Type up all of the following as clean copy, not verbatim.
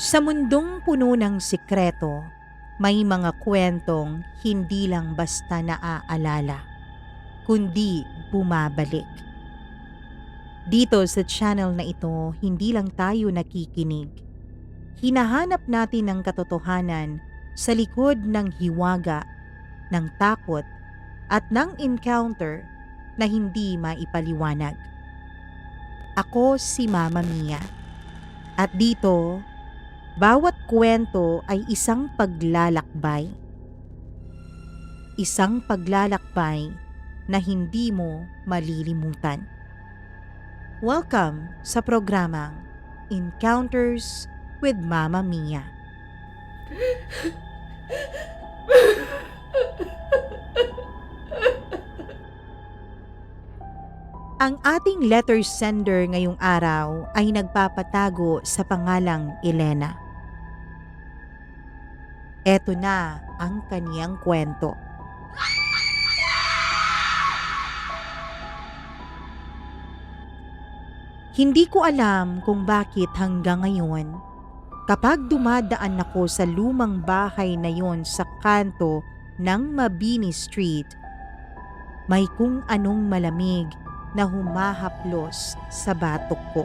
Sa mundong puno ng sikreto, may mga kwentong hindi lang basta naaalala, kundi bumabalik. Dito sa channel na ito, hindi lang tayo nakikinig. Hinahanap natin ang katotohanan sa likod ng hiwaga, ng takot, at ng encounter na hindi maipaliwanag. Ako si Mama Mia. At dito, bawat kwento ay isang paglalakbay. Isang paglalakbay na hindi mo malilimutan. Welcome sa programang Encounters with Mama Mia. Ang ating letter sender ngayong araw ay nagpapatago sa pangalang Elena. Eto na ang kaniyang kwento. Hindi ko alam kung bakit hanggang ngayon, kapag dumadaan ako sa lumang bahay na yon sa kanto ng Mabini Street, may kung anong malamig na humahaplos sa batok ko.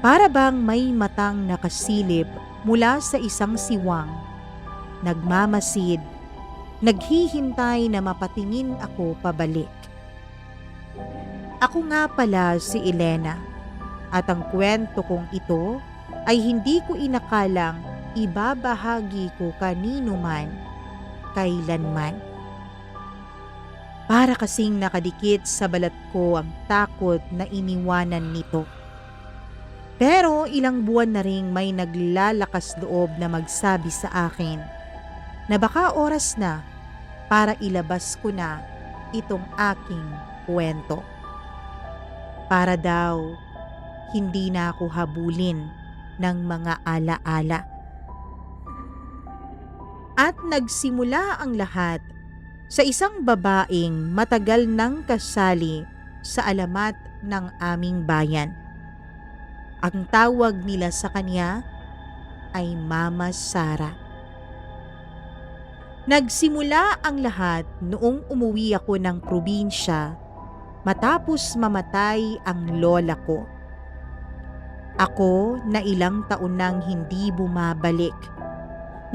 Para bang may matang nakasilip mula sa isang siwang, nagmamasid, naghihintay na mapatingin ako pabalik. Ako nga pala si Elena, at ang kwento kong ito ay hindi ko inakalang ibabahagi ko kanino man, kailanman. Para kasing nakadikit sa balat ko ang takot na iniwanan nito. Pero ilang buwan na ring may naglalakas loob na magsabi sa akin na baka oras na para ilabas ko na itong aking kwento. Para daw hindi na ako habulin ng mga alaala. At nagsimula ang lahat sa isang babaeng matagal nang kasali sa alamat ng aming bayan. Ang tawag nila sa kanya ay Mama Sara. Nagsimula ang lahat noong umuwi ako ng probinsya matapos mamatay ang lola ko. Ako na ilang taon nang hindi bumabalik,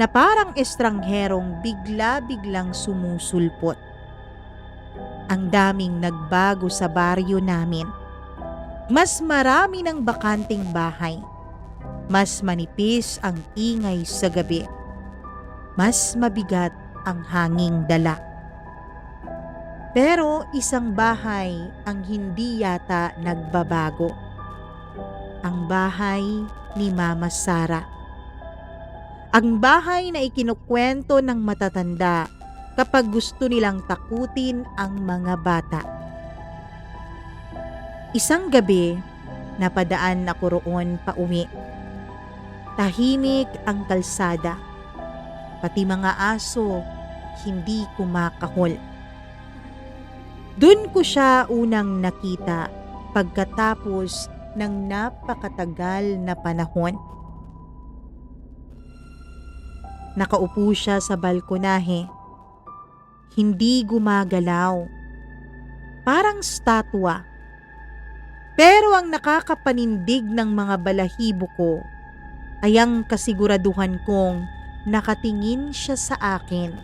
na parang estrangherong bigla-biglang sumusulpot. Ang daming nagbago sa baryo namin. Mas marami ng bakanting bahay. Mas manipis ang ingay sa gabi. Mas mabigat ang hanging dala. Pero isang bahay ang hindi yata nagbabago. Ang bahay ni Mama Sara. Ang bahay na ikinukwento ng matatanda kapag gusto nilang takutin ang mga bata. Isang gabi, napadaan ako roon pauwi. Tahimik ang kalsada. Pati mga aso, hindi kumakahol. Doon ko siya unang nakita pagkatapos ng napakatagal na panahon. Nakaupo siya sa balkonahe. Hindi gumagalaw. Parang statwa. Pero ang nakakapanindig ng mga balahibo ko ay ang kasiguraduhan kong nakatingin siya sa akin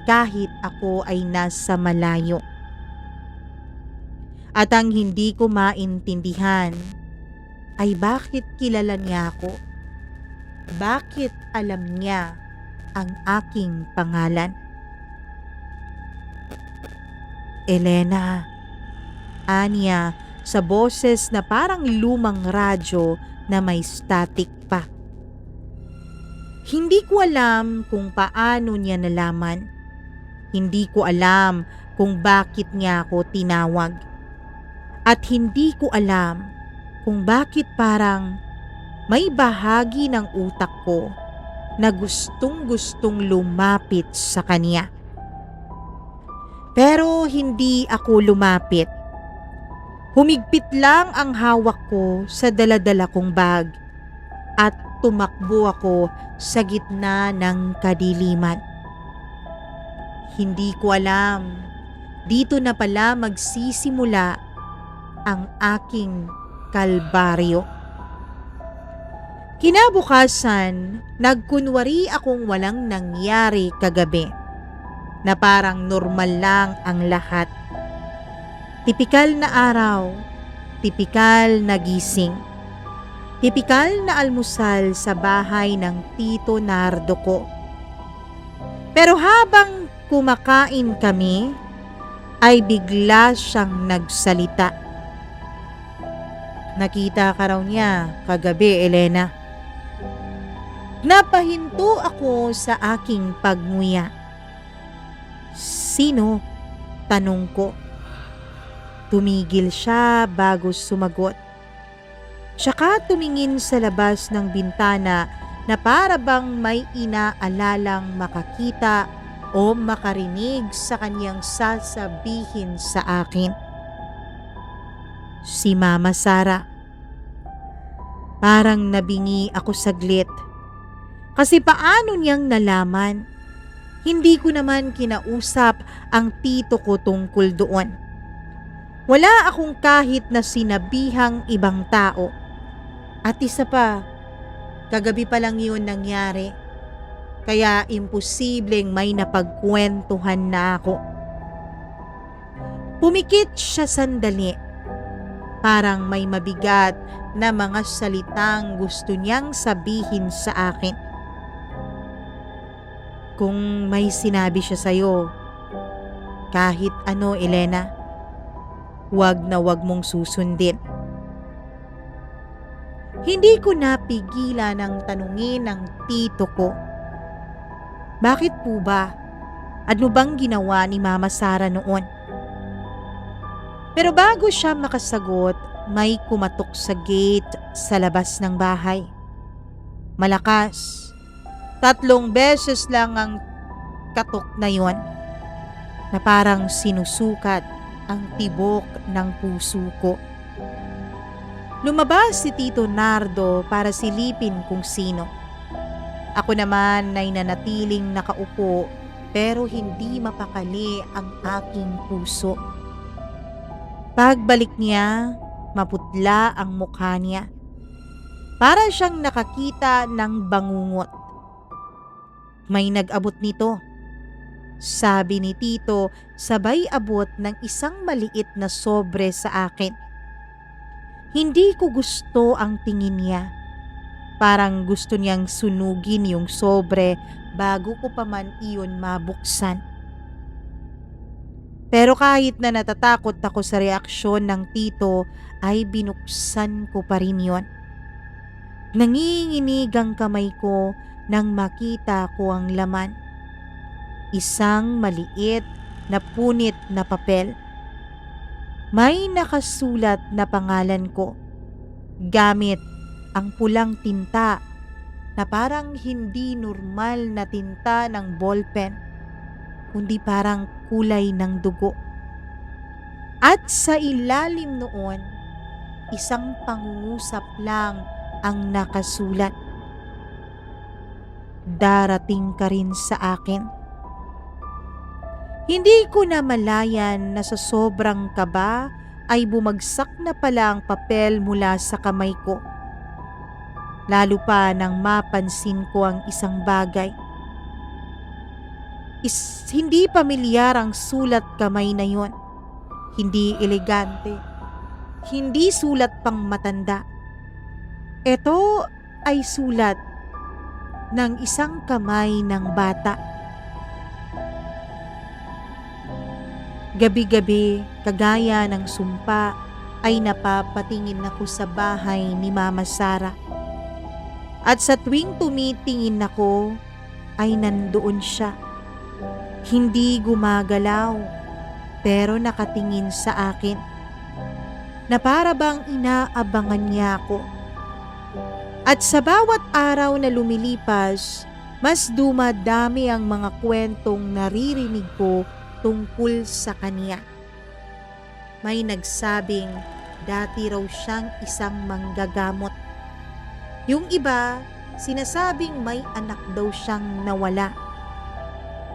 kahit ako ay nasa malayo. At ang hindi ko maintindihan ay bakit kilala niya ako? Bakit alam niya ang aking pangalan? Elena, aniya sa boses na parang lumang radyo na may static pa. Hindi ko alam kung paano niya nalaman. Hindi ko alam kung bakit niya ako tinawag. At hindi ko alam kung bakit parang may bahagi ng utak ko na gustong-gustong lumapit sa kanya. Pero hindi ako lumapit. Humigpit lang ang hawak ko sa dala-dala kong bag at tumakbo ako sa gitna ng kadiliman. Hindi ko alam, dito na pala magsisimula ang aking kalbaryo. Kinabukasan, nagkunwari akong walang nangyari kagabi, na parang normal lang ang lahat. Tipikal na araw, tipikal na gising, tipikal na almusal sa bahay ng Tito Nardo ko. Pero habang kumakain kami, ay bigla siyang nagsalita. Nakita ka raw niya kagabi, Elena. Napahinto ako sa aking pagnguya. Sino? Tanong ko. Tumigil siya bago sumagot. Tsaka tumingin sa labas ng bintana na para bang may inaalalang makakita o makarinig sa kanyang sasabihin sa akin. Si Mama Sara. Parang nabingi ako saglit. Kasi paano niyang nalaman? Hindi ko naman kinausap ang tito ko tungkol doon. Wala akong kahit na sinabihang ibang tao. At isa pa, kagabi pa lang yun nangyari. Kaya imposibleng may napagkwentuhan na ako. Pumikit siya sandali. Parang may mabigat na mga salitang gusto niyang sabihin sa akin. Kung may sinabi siya sa'yo, kahit ano, Elena, wag na wag mong susundin. Hindi ko napigilan ang tanungin ng tito ko. Bakit po ba? Ano bang ginawa ni Mama Sara noon? Pero bago siya makasagot, may kumatok sa gate sa labas ng bahay. Malakas. 3 beses lang ang katok na yon, na parang sinusukat ang tibok ng puso ko. Lumabas si Tito Nardo para silipin kung sino. Ako naman ay nanatiling nakaupo pero hindi mapakali ang aking puso. Pagbalik niya, maputla ang mukha niya. Para siyang nakakita ng bangungot. May nag-abot nito. Sabi ni Tito, sabay abot ng isang maliit na sobre sa akin. Hindi ko gusto ang tingin niya. Parang gusto niyang sunugin yung sobre bago ko pa man iyon mabuksan. Pero kahit na natatakot ako sa reaksyon ng tito, ay binuksan ko pa rin yon. Nanginginig ang kamay ko nang makita ko ang laman. Isang maliit na punit na papel. May nakasulat na pangalan ko gamit ang pulang tinta na parang hindi normal na tinta ng ballpen, kundi parang kulay ng dugo. At sa ilalim noon, isang pangungusap lang ang nakasulat. Darating ka rin sa akin. Hindi ko na malayan na sa sobrang kaba ay bumagsak na pala ang papel mula sa kamay ko. Lalo pa nang mapansin ko ang isang bagay. Hindi pamilyar ang sulat kamay na yon. Hindi elegante. Hindi sulat pang matanda. Ito ay sulat ng isang kamay ng bata. Gabi-gabi, kagaya ng sumpa, ay napapatingin ako sa bahay ni Mama Sara. At sa tuwing tumitingin ako, ay nandoon siya. Hindi gumagalaw, pero nakatingin sa akin, na para bang inaabangan niya ako. At sa bawat araw na lumilipas, mas dumadami ang mga kwentong naririnig ko tungkol sa kanya. May nagsabing dati raw siyang isang manggagamot. Yung iba, sinasabing may anak daw siyang nawala.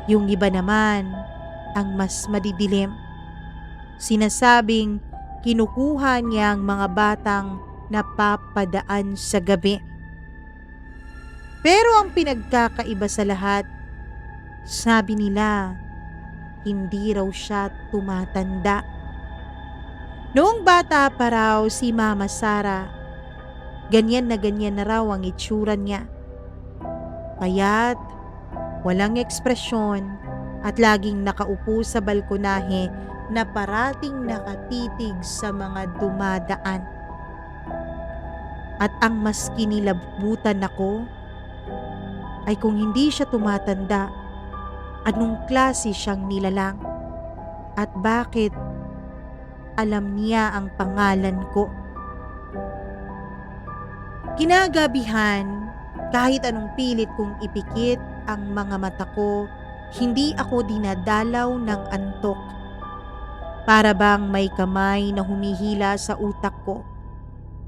Yung iba naman, ang mas madidilim, sinasabing kinukuha niya ang mga batang napapadaan sa gabi. Pero ang pinagkakaiba sa lahat, sabi nila, hindi raw siya tumatanda. Noong bata pa raw si Mama Sara, ganyan na raw ang itsura niya. Payat, walang ekspresyon at laging nakaupo sa balkonahe na parating nakatitig sa mga dumadaan. At ang mas kinilabutan ako ay kung hindi siya tumatanda, anong klase siyang nilalang at bakit alam niya ang pangalan ko. Kinagabihan, kahit anong pilit kong ipikit ang mga mata ko, hindi ako dinadalaw ng antok. Para bang may kamay na humihila sa utak ko.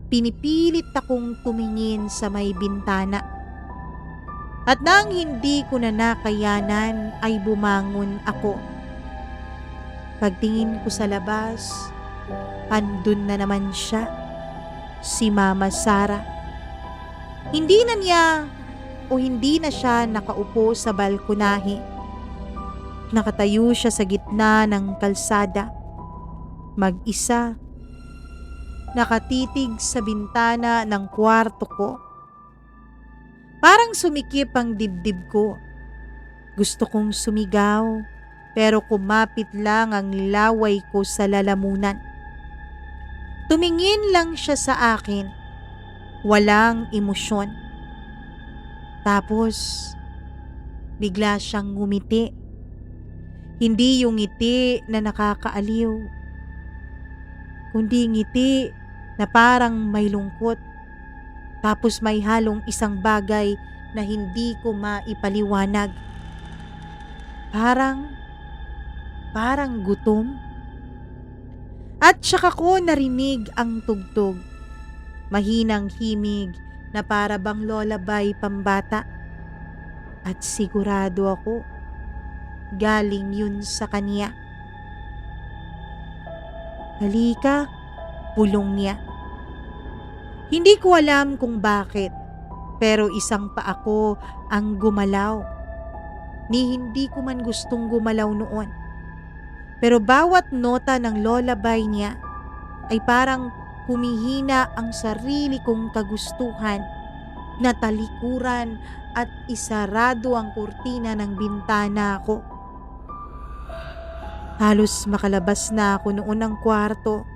Pinipilit akong tumingin sa may bintana. At nang hindi ko na nakayanan ay bumangon ako. Pagtingin ko sa labas, andun na naman siya, si Mama Sara. Hindi na siya nakaupo sa balkonahe. Nakatayo siya sa gitna ng kalsada, mag-isa, nakatitig sa bintana ng kwarto ko. Parang sumikip ang dibdib ko. Gusto kong sumigaw, pero kumapit lang ang laway ko sa lalamunan. Tumingin lang siya sa akin, walang emosyon. Tapos, bigla siyang ngumiti. Hindi yung ngiti na nakakaaliw, kundi ngiti na parang may lungkot. Tapos may halong isang bagay na hindi ko maipaliwanag. Parang gutom. At saka ko narinig ang tugtog. Mahinang himig na para bang lullaby pambata. At sigurado ako, galing yun sa kanya. Halika, pulong niya. Hindi ko alam kung bakit, pero isang paa ko ang gumalaw. Ni hindi ko man gustong gumalaw noon. Pero bawat nota ng lullaby niya ay parang humihina ang sarili kong kagustuhan na talikuran at isarado ang kurtina ng bintana ko. Halos makalabas na ako noon ng kwarto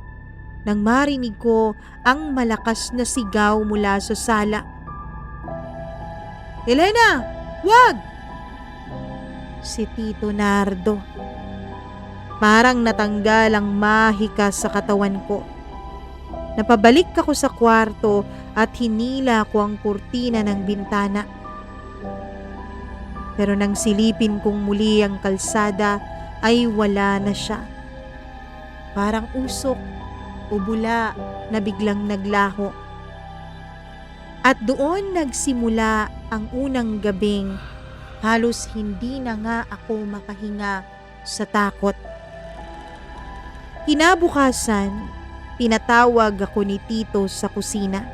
nang marinig ko ang malakas na sigaw mula sa sala. "Elena, wag!" Si Tito Nardo. Parang natanggal ang mahika sa katawan ko. Napabalik ako sa kwarto at hinila ko ang kurtina ng bintana. Pero nang silipin kong muli ang kalsada ay wala na siya. Parang usok o bula na biglang naglaho. At doon nagsimula ang unang gabing halos hindi na nga ako makahinga sa takot. Kinabukasan, pinatawag ako ni Tito sa kusina.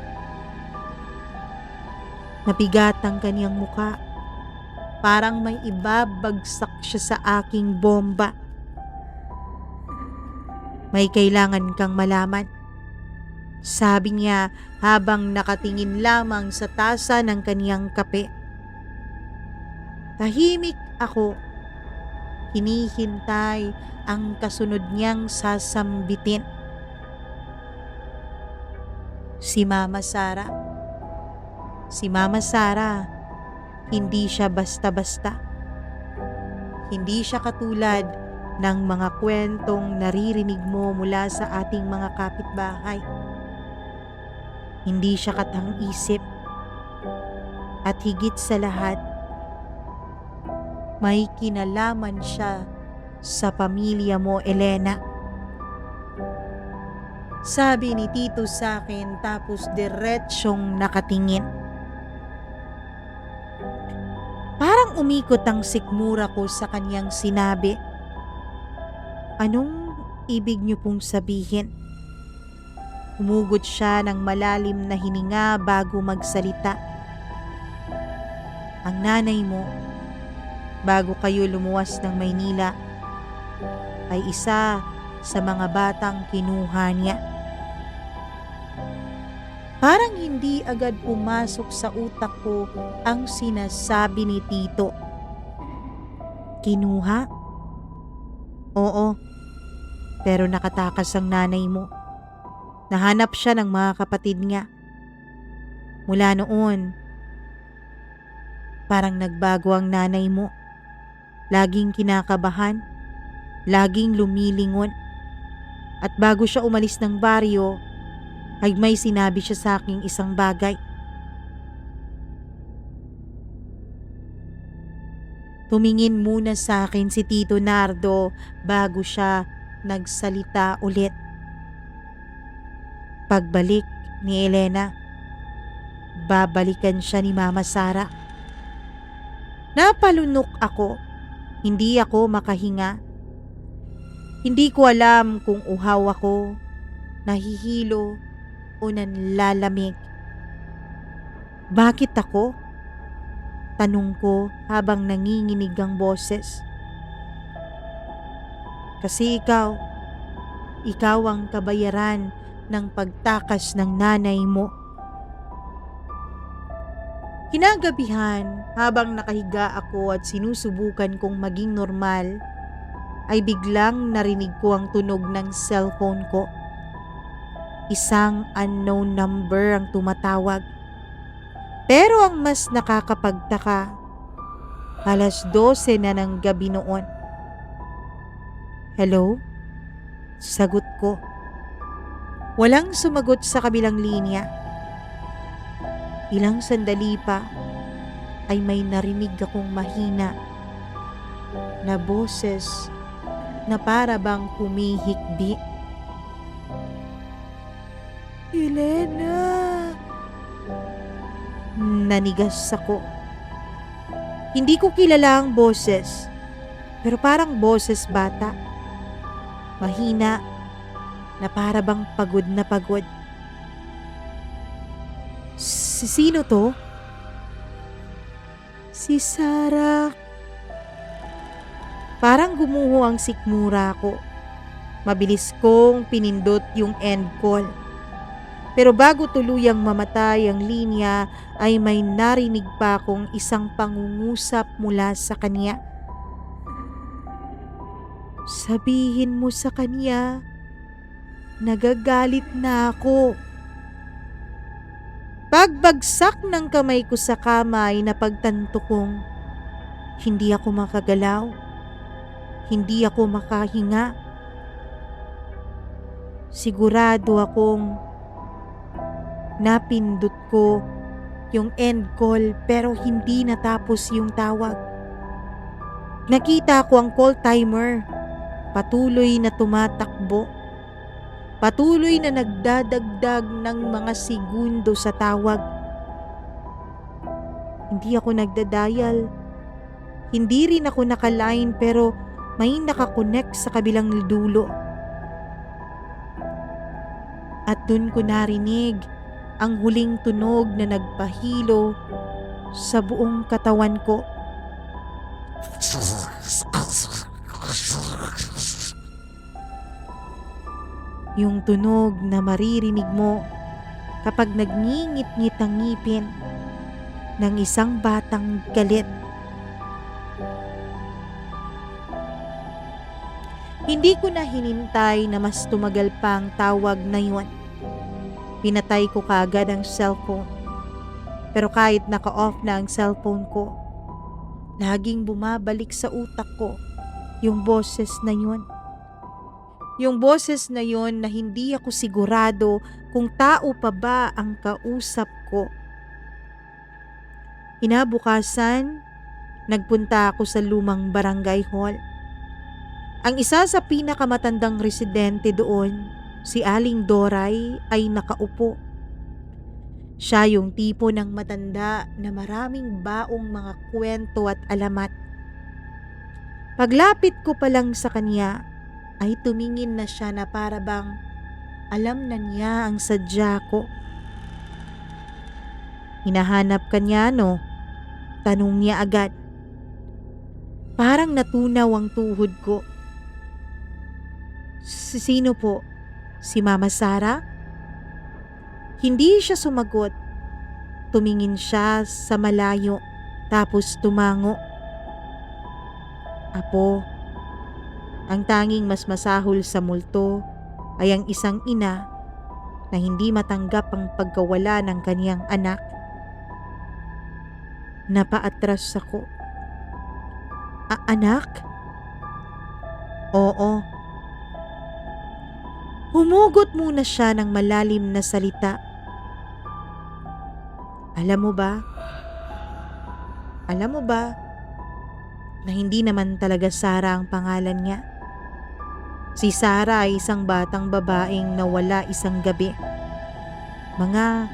Nabigat ang kanyang muka. Parang may ibabagsak siya sa aking bomba. "May kailangan kang malaman," sabi niya habang nakatingin lamang sa tasa ng kaniyang kape. Tahimik ako. Hinihintay ang kasunod niyang sasambitin. Si Mama Sara. Si Mama Sara, hindi siya basta-basta. Hindi siya katulad ng mga kwentong naririnig mo mula sa ating mga kapitbahay. Hindi siya katang-isip. At higit sa lahat, may kinalaman siya sa pamilya mo, Elena. Sabi ni Tito sa akin tapos diretsyong nakatingin. umikot ang sikmura ko sa kanyang sinabi, "Anong ibig niyo pong sabihin?" Umugot siya ng malalim na hininga bago magsalita. "Ang nanay mo, bago kayo lumuwas ng Maynila, ay isa sa mga batang kinuha niya." Parang hindi agad pumasok sa utak ko ang sinasabi ni Tito. "Kinuha?" "Oo, pero nakatakas ang nanay mo. Nahanap siya ng mga kapatid niya. Mula noon, parang nagbago ang nanay mo. Laging kinakabahan, laging lumilingon. At bago siya umalis ng baryo, ay may sinabi siya sa aking isang bagay." Tumingin muna sa akin si Tito Nardo bago siya nagsalita ulit. "Pagbalik ni Elena, babalikan siya ni Mama Sara." Napalunok ako. Hindi ako makahinga. Hindi ko alam kung uhaw ako, nahihilo o nanlalamig. "Bakit ako?" tanong ko habang nanginginig ang boses. "Kasi ikaw ang kabayaran ng pagtakas ng nanay mo." Kinagabihan, habang nakahiga ako at sinusubukan kong maging normal, ay biglang narinig ko ang tunog ng cellphone ko. Isang unknown number ang tumatawag. Pero ang mas nakakapagtaka, 12:00 na ng gabi noon. "Hello?" Sagot ko. Walang sumagot sa kabilang linya. Ilang sandali pa ay may narinig akong mahina na boses na para bang humihikbi. "Elena!" Nanigas ako. Hindi ko kilala ang boses, pero parang boses bata. Mahina na para bang pagod na pagod. Sino to?" "Si Sarah." Parang gumuho ang sikmura ko. Mabilis kong pinindot yung end call. Pero bago tuluyang mamatay ang linya ay may narinig pa akong isang pangungusap mula sa kanya. "Sabihin mo sa kanya, nagagalit na ako." Pagbagsak ng kamay ko sa kama ay napagtanto kong hindi ako makagalaw, hindi ako makahinga. Sigurado akong napindot ko yung end call pero hindi natapos yung tawag. Nakita ko ang call timer, patuloy na tumatakbo. Patuloy na nagdadagdag ng mga segundo sa tawag. Hindi ako nagdadial. Hindi rin ako nakaline pero may nakakonect sa kabilang dulo. At dun ko narinig ang huling tunog na nagpahilo sa buong katawan ko. Yung tunog na maririnig mo kapag nagngingit-ngit ang ngipin ng isang batang galit. Hindi ko na hinintay na mas tumagal pa ang tawag na yun. Pinatay ko kaagad ang cellphone. Pero kahit naka-off na ang cellphone ko, laging bumabalik sa utak ko yung boses na yun. Yung boses na yun na hindi ako sigurado kung tao pa ba ang kausap ko. Kinabukasan, nagpunta ako sa lumang barangay hall. Ang isa sa pinakamatandang residente doon, si Aling Doray, ay nakaupo. Siya yung tipo ng matanda na maraming baong mga kwento at alamat. Paglapit ko pa lang sa kanya ay tumingin na siya na para bang alam na niya ang sadya ko. Hinahanap ka niya, no? Tanong niya agad. Parang natunaw ang tuhod ko. Sino po? Si Mama Sara? Hindi siya sumagot. Tumingin siya sa malayo tapos tumango. Apo, ang tanging mas masahol sa multo ay ang isang ina na hindi matanggap ang pagkawala ng kaniyang anak. Napaatras ako. Anak? Oo. Humugot muna siya ng malalim na salita. Alam mo ba na hindi naman talaga Sara ang pangalan niya? Si Sara ay isang batang babaeng nawala isang gabi. Mga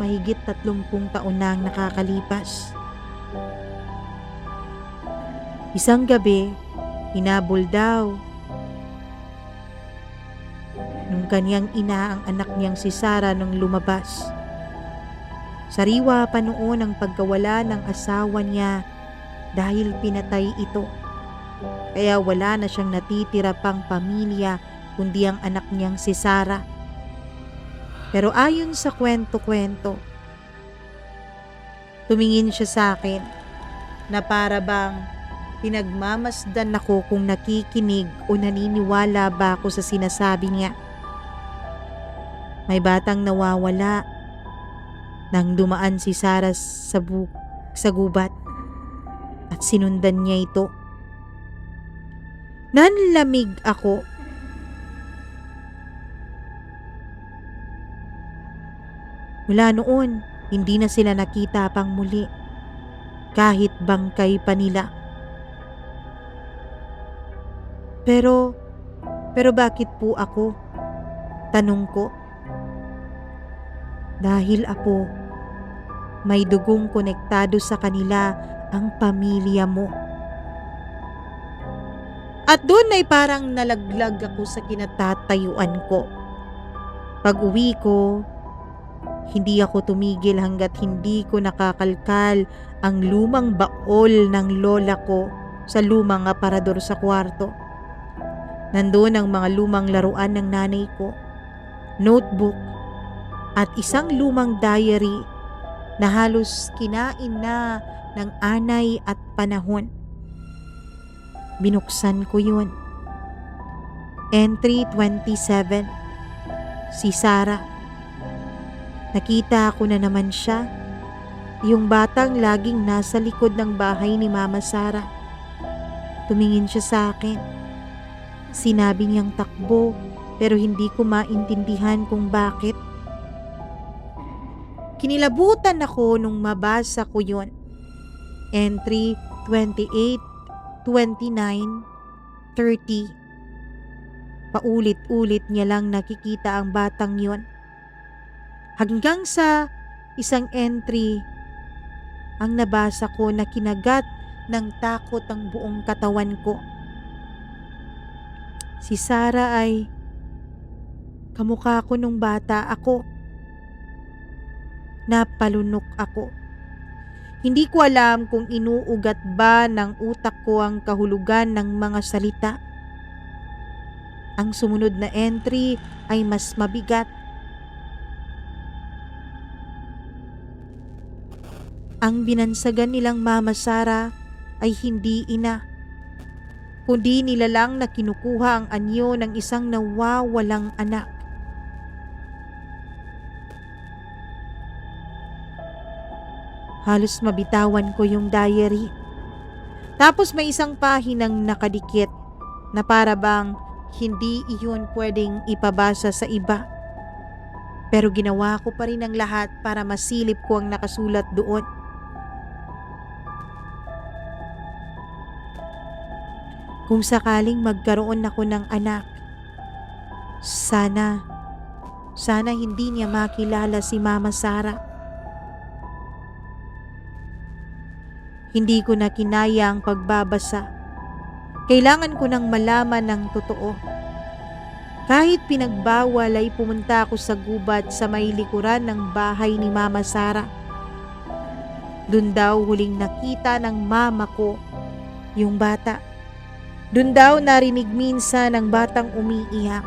mahigit 30 taon na ang nakakalipas. Isang gabi, hinabol daw nung kaniyang ina ang anak niyang si Sara nung lumabas. Sariwa pa noon ang pagkawala ng asawa niya dahil pinatay ito. Kaya wala na siyang natitira pang pamilya kundi ang anak niyang si Sara. Pero ayon sa kwento-kwento, tumingin siya sa akin na para bang pinagmamasdan ako kung nakikinig o naniniwala ba ako sa sinasabi niya. May batang nawawala nang dumaan si Sara sa gubat at sinundan niya ito. Nanlamig ako. Mula noon, hindi na sila nakita pang muli, kahit bangkay pa nila. Pero bakit po ako? Tanong ko. Dahil apo, may dugong konektado sa kanila ang pamilya mo. At doon ay parang nalaglag ako sa kinatatayuan ko. Pag uwi ko, hindi ako tumigil hanggat hindi ko nakakalkal ang lumang baol ng lola ko sa lumang aparador sa kwarto. Nandoon ang mga lumang laruan ng nanay ko, notebook, at isang lumang diary na halos kinain na ng anay at panahon. Binuksan ko yun. Entry 27. Si Sara. Nakita ko na naman siya. Yung batang laging nasa likod ng bahay ni Mama Sara. Tumingin siya sa akin. Sinabi niyang takbo pero hindi ko maintindihan kung bakit. Kinilabutan ako nung mabasa ko yun. Entry 28, 29, 30. Paulit-ulit niya lang nakikita ang batang yon. Hanggang sa isang entry ang nabasa ko na kinagat ng takot ang buong katawan ko. Si Sara ay kamukha ko nung bata ako. Napalunok ako. Hindi ko alam kung inuugat ba ng utak ko ang kahulugan ng mga salita. Ang sumunod na entry ay mas mabigat. Ang binansagan nilang Mama Sara ay hindi ina, kundi nilalang na kinukuha ang anyo ng isang nawawalang anak. Halos mabitawan ko yung diary. Tapos may isang pahinang nakadikit na para bang hindi iyon pwedeng ipabasa sa iba. Pero ginawa ko pa rin ang lahat para masilip ko ang nakasulat doon. Kung sakaling magkaroon ako ng anak, sana hindi niya makilala si Mama Sara. Hindi ko na kinaya ang pagbabasa. Kailangan ko nang malaman ng totoo. Kahit pinagbawal ay pumunta ako sa gubat sa may likuran ng bahay ni Mama Sara. Doon daw huling nakita ng mama ko yung bata. Doon daw narinig minsan ang batang umiiyak.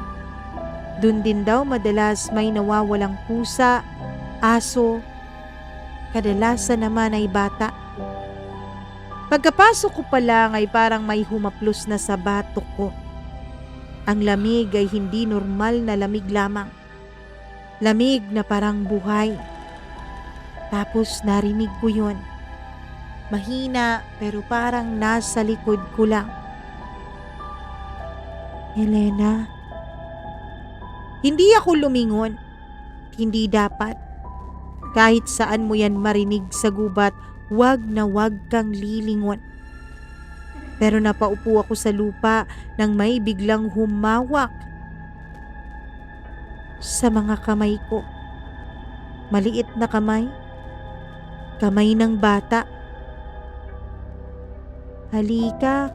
Doon din daw madalas may nawawalang pusa, aso, kadalasan naman ay bata. Pagkapasok ko pa lang ay parang may humaplos na sa batok ko. Ang lamig ay hindi normal na lamig lamang. Lamig na parang buhay. Tapos narinig ko yun. Mahina pero parang nasa likod ko lang. Elena. Hindi ako lumingon. Hindi dapat. Kahit saan mo yan marinig sa gubat, wag na wag kang lilingon. Pero napaupo ako sa lupa nang may biglang humawak sa mga kamay ko. Maliit na kamay. Kamay ng bata. Halika.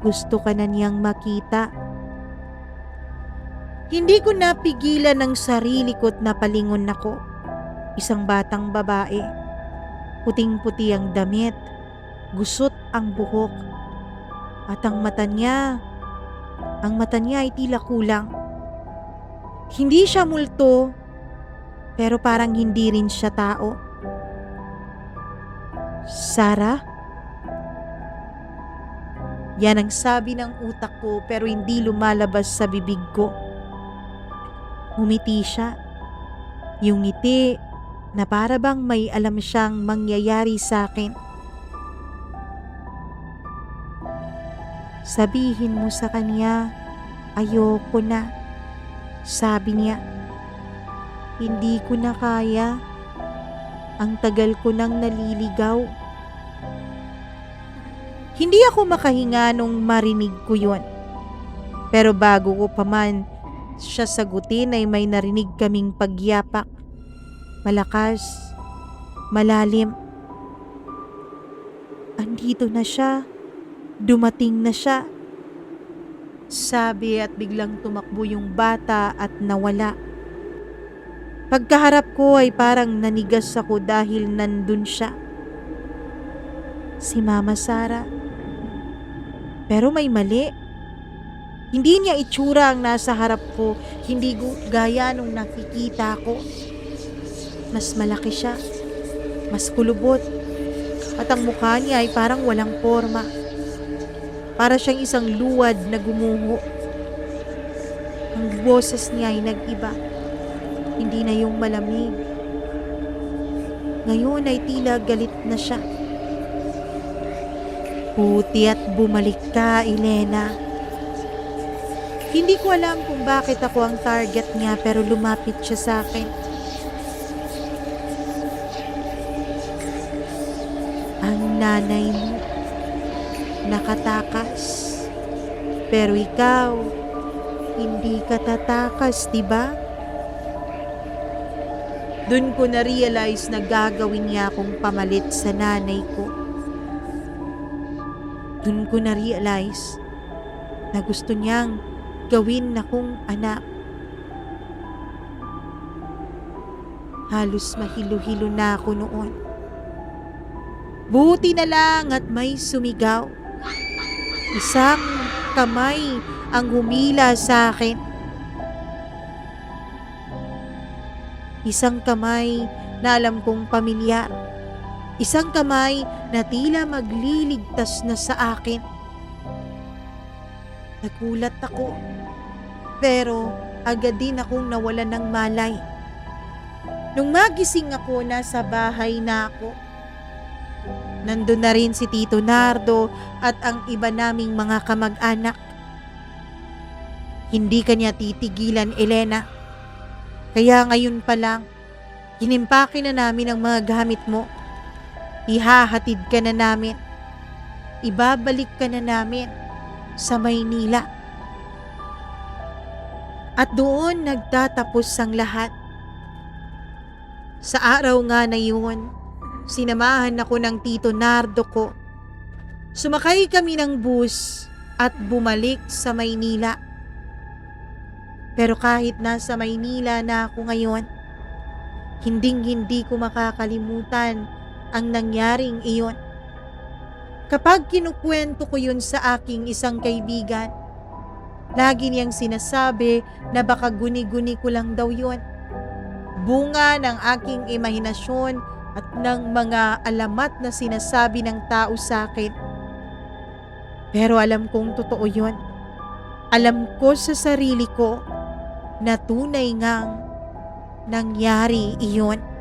Gusto ka na niyang makita. Hindi ko napigilan ang sarili ko't napalingon ako. Isang batang babae. Puting-puti ang damit. Gusot ang buhok. At ang mata niya ay tila kulang. Hindi siya multo, pero parang hindi rin siya tao. Sara? Yan ang sabi ng utak ko pero hindi lumalabas sa bibig ko. Ngumiti siya. Yung ngiti na para bang may alam siyang mangyayari sa akin. Sabihin mo sa kanya, ayoko na. Sabi niya, hindi ko na kaya. Ang tagal ko nang naliligaw. Hindi ako makahinga nung marinig ko yun. Pero bago ko pa man siya sagutin ay may narinig kaming pagyapak. Malakas, malalim. Andito na siya. Dumating na siya. Sabi at biglang tumakbo yung bata at nawala. Pagkaharap ko ay parang nanigas ako dahil nandun siya. Si Mama Sara. Pero may mali. Hindi niya itsura ang nasa harap ko, hindi gaya nung nakikita ko. Mas malaki siya, mas kulubot, at ang mukha niya ay parang walang forma. Para siyang isang luwad na gumuho. Ang boses niya ay nag-iba. Hindi na yung malamig. Ngayon ay tila galit na siya. Buti at bumalik ka, Elena. Hindi ko alam kung bakit ako ang target niya pero lumapit siya sa akin. Ang nanay mo nakatakas. Pero ikaw, hindi ka tatakas, diba? Doon ko na-realize na gagawin niya akong pamalit sa nanay ko. Doon ko na-realize na gusto niyang gawin akong anak. Halos mahilo-hilo na ako noon. Buti na lang at may sumigaw. Isang kamay ang humila sa akin. Isang kamay na alam kong pamilyar. Isang kamay na tila magliligtas na sa akin. Nagulat ako. Pero agad din akong nawalan ng malay. Nung magising ako, nasa bahay na ako. Nandun na rin si Tito Nardo at ang iba naming mga kamag-anak. Hindi kanya titigilan, Elena. Kaya ngayon pa lang, hinimpake na namin ang mga gamit mo. Ihahatid ka na namin. Ibabalik ka na namin sa Maynila. At doon nagtatapos ang lahat. Sa araw nga na yun, Sinamahan ako ng Tito Nardo ko. Sumakay kami ng bus at bumalik sa Maynila. Pero kahit nasa Maynila na ako ngayon, hinding-hindi ko makakalimutan ang nangyaring iyon. Kapag kinukwento ko yun sa aking isang kaibigan, lagi niyang sinasabi na baka guni-guni ko lang daw yun. Bunga ng aking imahinasyon at ng mga alamat na sinasabi ng tao sa akin. Pero alam kong totoo yun. Alam ko sa sarili ko na tunay ngang nangyari iyon.